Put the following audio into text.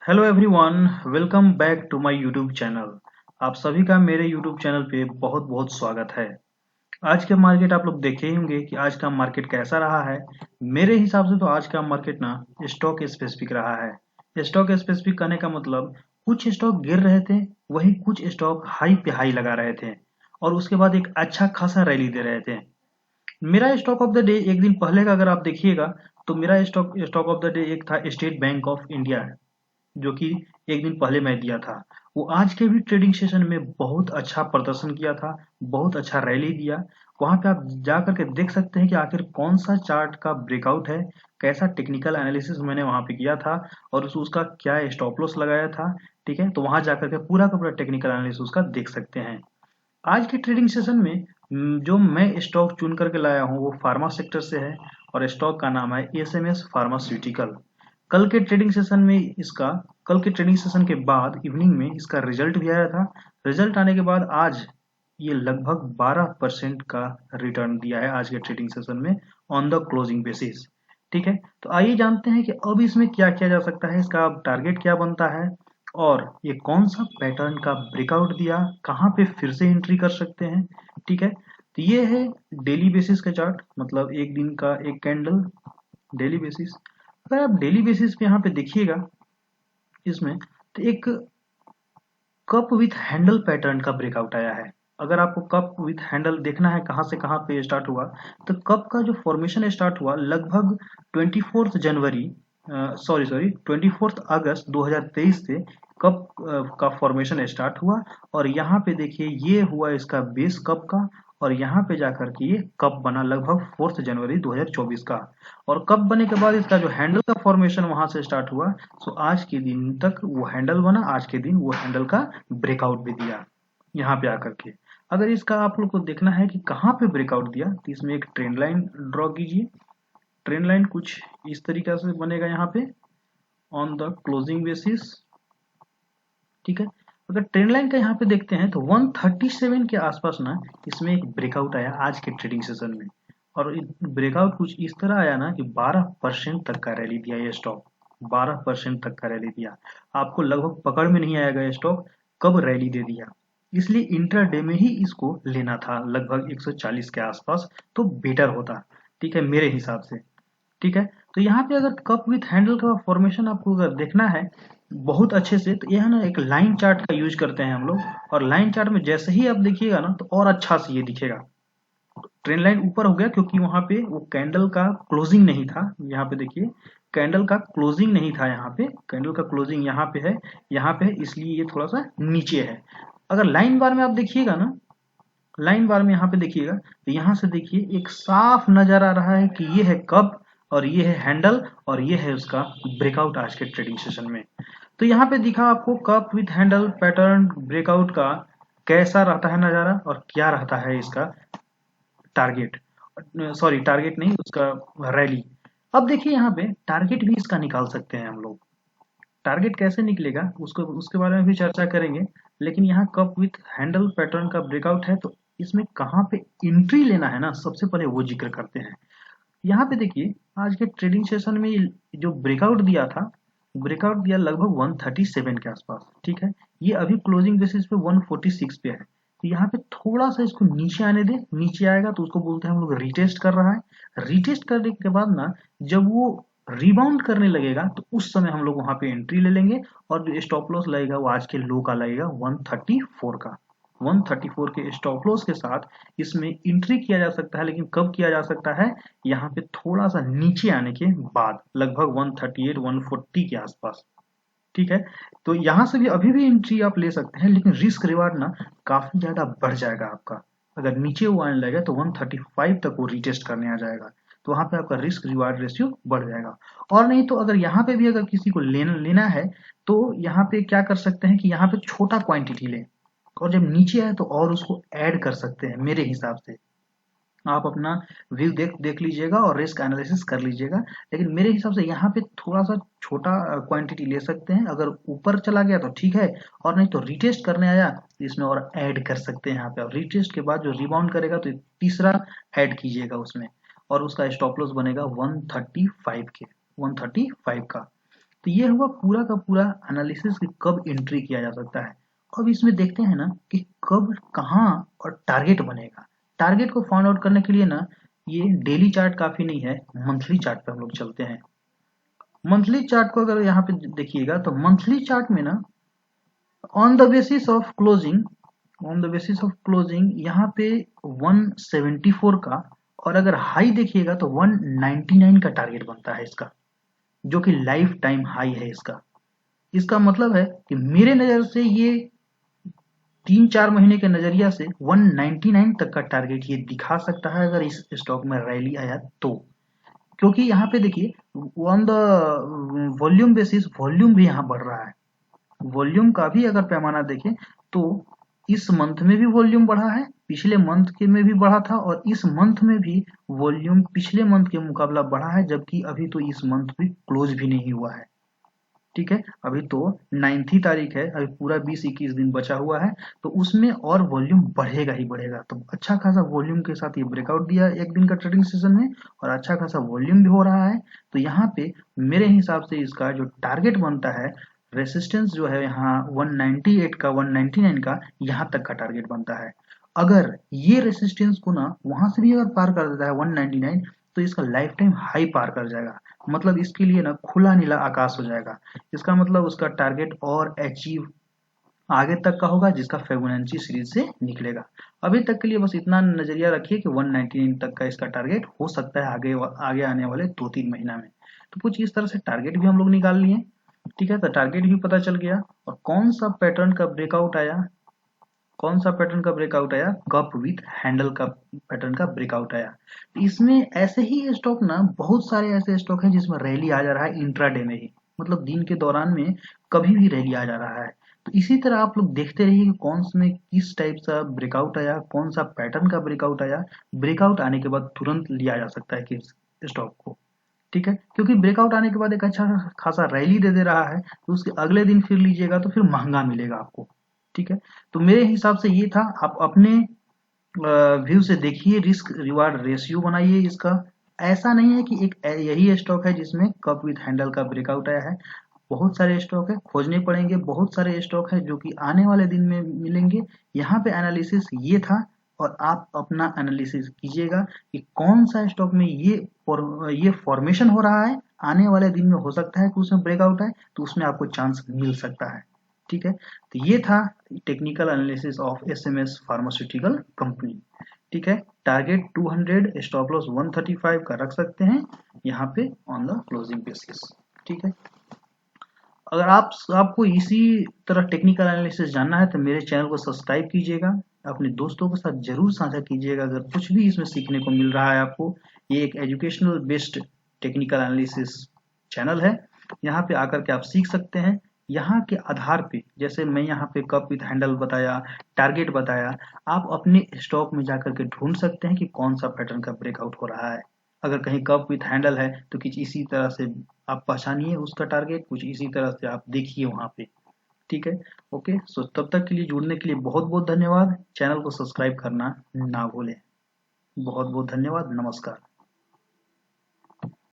Hello everyone, welcome back to my YouTube channel. आप सभी का मेरे यूट्यूब चैनल पे बहुत बहुत स्वागत है। आज के मार्केट आप लोग देखे ही होंगे कि आज का मार्केट कैसा रहा है। मेरे हिसाब से तो आज का मार्केट ना स्टॉक स्पेसिफिक रहा है। स्टॉक स्पेसिफिक करने का मतलब कुछ स्टॉक गिर रहे थे, वहीं कुछ स्टॉक हाई पे हाई लगा रहे थे और उसके बाद एक अच्छा खासा रैली दे रहे थे। मेरा स्टॉक ऑफ द डे एक दिन पहले का अगर आप देखिएगा तो मेरा stock stock of the day एक था स्टेट बैंक ऑफ इंडिया, जो कि एक दिन पहले मैं दिया था। वो आज के भी ट्रेडिंग सेशन में बहुत अच्छा प्रदर्शन किया था, बहुत अच्छा रैली दिया। वहां पे आप जा करके देख सकते हैं कि आखिर कौन सा चार्ट का ब्रेकआउट है, कैसा टेक्निकल एनालिसिस मैंने वहां पे किया था और उसका क्या स्टॉप लॉस लगाया था। ठीक है, तो वहां जा करके पूरा का पूरा टेक्निकल एनालिसिस उसका देख सकते हैं। आज के ट्रेडिंग सेशन में जो मैं स्टॉक चुन करके लाया हूँ वो फार्मा सेक्टर से है और स्टॉक का नाम है एसएमएस फार्मास्यूटिकल। कल के ट्रेडिंग सेशन में इसका कल के ट्रेडिंग सेशन के बाद इवनिंग में इसका रिजल्ट भी आया था। रिजल्ट आने के बाद आज ये लगभग 12% का रिटर्न दिया है आज के ट्रेडिंग सेशन में ऑन द क्लोजिंग बेसिस। ठीक है, तो आइए जानते हैं कि अब इसमें क्या किया जा सकता है, इसका टारगेट क्या बनता है और ये कौन सा पैटर्न का ब्रेकआउट दिया, कहाँ पे फिर से एंट्री कर सकते हैं। ठीक है, तो ये है डेली बेसिस का चार्ट, मतलब एक दिन का एक कैंडल डेली बेसिस। अगर आप डेली बेसिस पे यहाँ पे देखिएगा इसमें, तो एक कप विथ हैंडल पैटर्न का ब्रेकआउट आया है। अगर आपको कप विथ हैंडल देखना है कहाँ से कहाँ पे स्टार्ट हुआ, तो कप का जो फॉर्मेशन स्टार्ट हुआ लगभग 24 जनवरी, सॉरी 24 अगस्त 2023 से कप का फॉर्मेशन स्टार्ट हुआ। और यहाँ पे देखिए ये हुआ इसका बेस कप का, और यहाँ पे जाकर के ये कप बना लगभग 4 जनवरी 2024 का। और कप बने के बाद इसका जो हैंडल का फॉर्मेशन वहां से स्टार्ट हुआ, सो आज के दिन तक वो हैंडल बना, आज के दिन वो हैंडल का ब्रेकआउट भी दिया यहाँ पे आकर के। अगर इसका आप लोग को देखना है कि कहाँ पे ब्रेकआउट दिया, तो इसमें एक ट्रेंड लाइन ड्रॉ कीजिए। ट्रेंड लाइन कुछ इस तरीके से बनेगा यहाँ पे ऑन द क्लोजिंग बेसिस। ठीक है, अगर ट्रेंड लाइन का यहाँ पे देखते हैं तो 137 के आसपास ना इसमें एक ब्रेकआउट आया आज के ट्रेडिंग सेशन में। और ब्रेकआउट कुछ इस तरह आया ना कि 12% तक का रैली दिया ये स्टॉक, 12% तक का रैली दिया। आपको लगभग पकड़ में नहीं आएगा ये स्टॉक कब रैली दे दिया। इसलिए इंट्राडे में ही इसको लेना था लगभग 140 के आसपास, तो बेटर होता। ठीक है, मेरे हिसाब से। ठीक है, तो यहाँ पे अगर कप विथ हैंडल का फॉर्मेशन आपको अगर देखना है बहुत अच्छे से, तो यह ना एक लाइन चार्ट का यूज करते हैं हम लोग। और लाइन चार्ट में जैसे ही आप देखिएगा ना तो और अच्छा से ये दिखेगा। ट्रेंड लाइन ऊपर हो गया क्योंकि वहां पे वो कैंडल का क्लोजिंग नहीं था। यहाँ पे देखिए कैंडल का क्लोजिंग नहीं था, यहाँ पे कैंडल का क्लोजिंग यहाँ पे है, यहाँ पे है, इसलिए ये थोड़ा सा नीचे है। अगर लाइन बार में आप देखिएगा ना, लाइन बार में यहाँ पे देखिएगा तो यहाँ से देखिए एक साफ नजर आ रहा है कि ये है कप और ये है हैंडल और ये है उसका ब्रेकआउट आज के ट्रेडिंग सेशन में। तो यहाँ पे दिखा आपको cup with handle pattern breakout का कैसा रहता है नजारा और क्या रहता है इसका टारगेट, सॉरी टारगेट नहीं उसका रैली। अब देखिए यहाँ पे टारगेट भी इसका निकाल सकते हैं हम लोग। टारगेट कैसे निकलेगा उसको उसके बारे में भी चर्चा करेंगे। लेकिन यहाँ कप विथ हैंडल पैटर्न का ब्रेकआउट है तो इसमें कहाँ पे एंट्री लेना है ना, सबसे पहले वो जिक्र करते हैं। यहाँ पे देखिए आज के ट्रेडिंग सेशन में जो ब्रेकआउट दिया था, ब्रेकआउट दिया लगभग 137 के आसपास। ठीक है, ये अभी क्लोजिंग बेसिस पे 146 पे है, तो यहाँ पे थोड़ा सा इसको नीचे आने दे। नीचे आएगा तो उसको बोलते हैं हम लोग रिटेस्ट कर रहा है। रिटेस्ट करने के बाद ना जब वो रिबाउंड करने लगेगा तो उस समय हम लोग वहां पे एंट्री ले लेंगे। और जो स्टॉप लॉस लगेगा वो आज के लो का लगेगा 134 का। 134 के स्टॉप लॉस के साथ इसमें एंट्री किया जा सकता है, लेकिन कब किया जा सकता है, यहाँ पे थोड़ा सा नीचे आने के बाद लगभग 138 140 के आसपास। ठीक है, तो यहाँ से भी अभी भी एंट्री आप ले सकते हैं, लेकिन रिस्क रिवार्ड ना काफी ज्यादा बढ़ जाएगा आपका। अगर नीचे वो आने लगेगा तो 135 तक वो रिटेस्ट करने आ जाएगा, तो वहां पे आपका रिस्क रिवार्ड रेशियो बढ़ जाएगा। और नहीं तो अगर यहाँ पे भी अगर किसी को लेना है तो यहाँ पे क्या कर सकते हैं कि यहाँ पे छोटा क्वांटिटी लें और जब नीचे आए तो और उसको ऐड कर सकते हैं। मेरे हिसाब से आप अपना व्यू देख देख लीजिएगा और रिस्क एनालिसिस कर लीजिएगा, लेकिन मेरे हिसाब से यहाँ पे थोड़ा सा छोटा क्वांटिटी ले सकते हैं। अगर ऊपर चला गया तो ठीक है, और नहीं तो रिटेस्ट करने आया तो इसमें और ऐड कर सकते हैं यहाँ पे। और रिटेस्ट के बाद जो रिबाउंड करेगा तो तीसरा ऐड कीजिएगा उसमें, और उसका स्टॉप लॉस बनेगा 135 के 135 का। तो ये हुआ पूरा का पूरा एनालिसिस कि कब एंट्री किया जा सकता है। अब इसमें देखते हैं ना कि कब कहाँ और टारगेट बनेगा। टारगेट को फाइंड आउट करने के लिए ना ये डेली चार्ट काफी नहीं है, मंथली चार्ट पे हम लोग चलते हैं। मंथली चार्ट को अगर यहाँ पे देखिएगा तो मंथली चार्ट में ना on the basis of closing यहाँ पे 174 का, और अगर हाई देखिएगा तो 199 का टारगेट बनता है इसका, जो कि लाइफ टाइम हाई है इसका। इसका मतलब है कि मेरे नजर से ये 3-4 महीने के नजरिया से 199 तक का टारगेट ये दिखा सकता है अगर इस स्टॉक में रैली आया तो। क्योंकि यहाँ पे देखिए on the volume basis volume भी यहाँ बढ़ रहा है। वॉल्यूम का भी अगर पैमाना देखें तो इस मंथ में भी वॉल्यूम बढ़ा है, पिछले मंथ के में भी बढ़ा था, और इस मंथ में भी वॉल्यूम पिछले मंथ के मुकाबला बढ़ा है, जबकि अभी तो इस मंथ भी क्लोज भी नहीं हुआ है। ठीक है, अभी तो 9 ही तारीख है, अभी पूरा 20-21 दिन बचा हुआ है, तो उसमें और वॉल्यूम बढ़ेगा ही बढ़ेगा। तो अच्छा खासा वॉल्यूम के साथ ये ब्रेकआउट दिया एक दिन का ट्रेडिंग सेशन में, और अच्छा खासा वॉल्यूम भी हो रहा है। तो यहाँ पे मेरे हिसाब से इसका जो टारगेट बनता है, रेसिस्टेंस जो है यहाँ 198 का 199 का, यहाँ तक का टारगेट बनता है। अगर ये रेसिस्टेंस को ना वहां से भी अगर पार कर देता है 199, तो इसका लाइफ टाइम हाई पार कर जाएगा। मतलब इसके लिए ना खुला नीला आकाश हो जाएगा। इसका मतलब उसका टारगेट और अचीव आगे तक का होगा, जिसका फिबोनाची सीरीज से निकलेगा। अभी तक के लिए बस इतना नजरिया रखिए कि 199 तक का इसका टारगेट हो सकता है आगे आने वाले 2-3 महीना में। तो कुछ इस तरह से टारगेट भी हम लोग निकाल लिए। ठीक है, तो टारगेट भी पता चल गया, और कौन सा पैटर्न का ब्रेकआउट आया, कप विथ हैंडल का पैटर्न का ब्रेकआउट आया। तो इसमें ऐसे ही स्टॉक ना, बहुत सारे ऐसे स्टॉक हैं जिसमें रैली आ जा रहा है इंट्राडे में ही, मतलब दिन के दौरान में कभी भी रैली आ जा रहा है। तो इसी तरह आप लोग देखते रहिए कि कौन में किस टाइप सा ब्रेकआउट आया, कौन सा पैटर्न का ब्रेकआउट आया। ब्रेकआउट आने के बाद तुरंत लिया जा सकता है कि स्टॉक को। ठीक है, क्योंकि ब्रेकआउट आने के बाद एक अच्छा खासा रैली दे रहा है, तो उसके अगले दिन फिर लीजिएगा तो फिर महंगा मिलेगा आपको। ठीक है, तो मेरे हिसाब से ये था। आप अपने व्यू से देखिए, रिस्क रिवार्ड रेशियो बनाइए इसका। ऐसा नहीं है कि एक यही स्टॉक है जिसमें कप विथ हैंडल का ब्रेकआउट आया है। बहुत सारे स्टॉक है, खोजने पड़ेंगे, बहुत सारे स्टॉक है जो कि आने वाले दिन में मिलेंगे। यहाँ पे एनालिसिस ये था, और आप अपना एनालिसिस कीजिएगा कि कौन सा स्टॉक में ये फॉर्मेशन हो रहा है, आने वाले दिन में हो सकता है कि उसमें ब्रेकआउट आए, तो उसमें आपको चांस मिल सकता है। ठीक है, तो ये था technical analysis of SMS pharmaceutical company. ठीक है, टारगेट 200, स्टॉप लॉस 135 का रख सकते हैं यहाँ पे ऑन द क्लोजिंग बेसिस। ठीक है, अगर आपको इसी तरह टेक्निकल एनालिसिस जानना है तो मेरे चैनल को सब्सक्राइब कीजिएगा, अपने दोस्तों के साथ जरूर साझा कीजिएगा अगर कुछ भी इसमें सीखने को मिल रहा है आपको। ये एक educational based technical analysis channel है, यहाँ पे आकर के आप सीख सकते हैं। यहाँ के आधार पे, जैसे मैं यहाँ पे कप विथ हैंडल बताया, टारगेट बताया, आप अपने स्टॉक में जाकर के ढूंढ सकते हैं कि कौन सा पैटर्न का ब्रेकआउट हो रहा है। अगर कहीं कप विथ हैंडल है तो कुछ इसी तरह से आप पहचानिए उसका टारगेट, कुछ इसी तरह से आप देखिए वहां पे। ठीक है, ओके। सो तब तक के लिए, जुड़ने के लिए बहुत बहुत धन्यवाद। चैनल को सब्सक्राइब करना ना भूलें। बहुत बहुत धन्यवाद, नमस्कार।